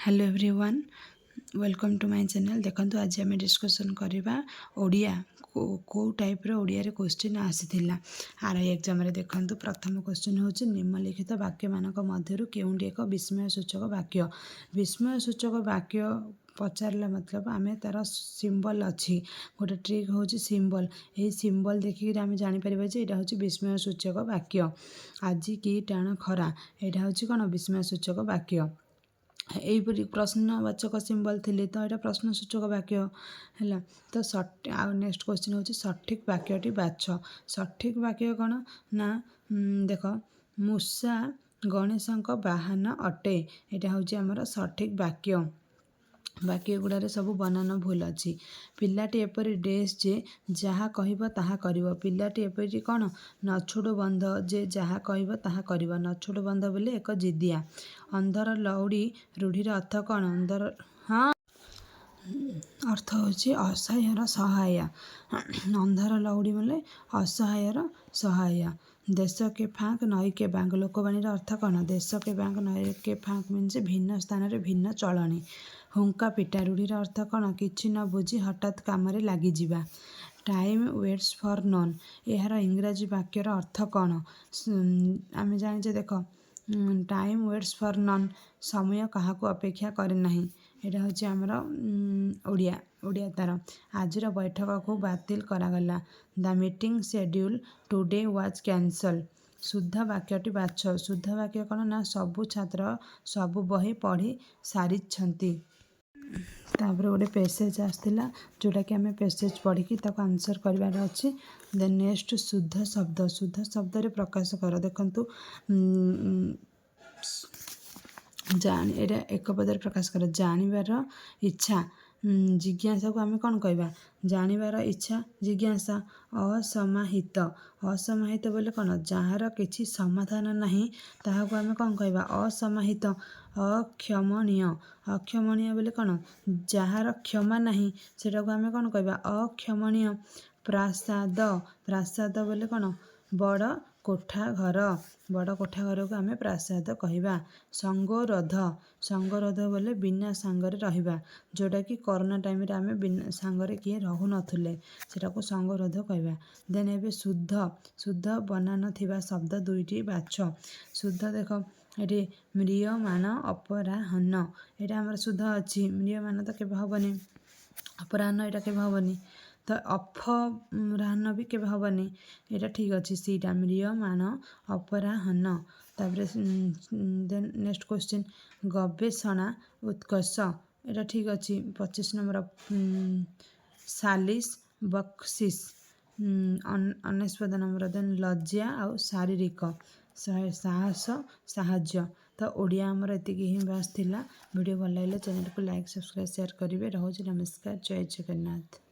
Hello everyone, welcome to my channel. देखंतु आज आम डिस्कसन करवा ओडिया को टाइप रो ओडिया रे क्वेश्चन आसीथिला आरआई एग्जाम रे। देखंतु प्रथम क्वेश्चन होची निम्नलिखित वाक्य मानक मध्यरु केउंडी एक विस्मय सूचक वाक्य। विस्मय सूचक वाक्य पचारला मतलब आमे तार सिंबल अच्छी गोटे ट्रिक होची सिंबल। यही सिंबल देखिक आम जापर जे यहाँ हूँ विस्मय सूचक वाक्य। आज की टाण खरा यहाँ हूँ कौन विस्मय सूचक वाक्य। यहीपरि प्रश्नवाचक सिंबल थिले तो यहाँ प्रश्न सूचक वाक्य है। तो नेक्स्ट क्वेश्चन होची सठिक वाक्यटी बाछ। सठिक वाक्य कौन ना देख मूषा गणेशଙ୍କ वाहन अटे। यहाँ हूँ आमर सठिक वाक्य। बाकी गुड़ारे सब बनान भूल अच्छी। पिलाटी एपरी डेस जे जहाँ कहब ताहा करिब। पिलाटी एपरी कौन नछोड़ बंध जे जहाँ कहब ताहा करिब। नछोड़ बंध बोले एक जिदिया। अंधर लौड़ी रूढ़ीर अर्थ कौन अंधर हाँ अर्थ होची असहायर सहाय। अंधर लौड़ी बोले असहायर सहाय। देश के फाँक नई के बांक लोकवाणी अर्थ कौन देश के बांक नई के फाँक मीन्स भिन्न स्थान रे भिन्न चलणी। हुंका पिटा रूढ़ीर अर्थ कौन किछि न बुझी हठात काम लगी जिबा। टाइम वेट्स फॉर नन यार इंग्राजी वाक्यर अर्थ कौन आम जाने देख टाइम वेट्स फॉर नन समय क्या अपेक्षा करे नहीं। यहाँ हूँ आमर ओडिया तार आज बैठक को बातिल करागला। The meeting schedule today was cancel. शुद्ध वाक्यटी बाछ। शुद्ध वाक्य कौन ना सबु छात्र सबु बही पढ़ी सारी तापर गोटे पेसेज आसला जोटा कि आम पेसेज पढ़ी आंसर करार अच्छी। देन नेक्स्ट शुद्ध शब्द। शुद्ध शब्द रे प्रकाश कर। देखंतु जान एटा एक पदर प्रकाश कर। जानिबार इच्छा जिज्ञासा को आम कौन कहबा जानिबार इच्छा जिज्ञासा। असमाहित असमाहित बोले कौन जार किछि समाधान नहीं ताहाको आम कौन कहबा असमाहित। अक्षमणीय अक्षमणीय बोले कौन जार क्षमा नहीं सेटा को आम कौन कहबा अक्षमणीय। प्रासाद प्रासाद बोले कौन बड़ कोठा घर। बड़ कोठा घर को आम प्रासाद कहबा। संगरोध संगरोध बोले बिना सांगरे रहिबा जोटा कि कोरोना टाइम रे आम बिना सांगरे किए रहु नथुले सेटा को संगरोध कहबा। देन एबे शुद्ध शुद्ध बनान थिबा शब्द दुईटी बाछ। शुद्ध देख ये म्रियमान अपराह्न यहाँ आमर शुद्ध अच्छी। म्रियमान तो केबे हबनी अपराह्न यहाँ केबे हबनी तो अपराह्न भी केबे हबनी यहाँ ठीक अच्छी सीटा म्रियमान अपराह्न। तापर देन नेक्स्ट क्वेश्चन गवेषणा उत्कर्ष यहाँ ठीक अच्छी 25 नंबर सालिस बख्शिश 19 नंबर। देन लज्जा आउ शारीरिक साहस साहाଯ୍य। तो ओडिया आमर एति ही बास थिला। वीडियो भल लगे चैनल को लाइक सब्सक्राइब शेयर करेंगे। रोज नमस्कार जय जगन्नाथ।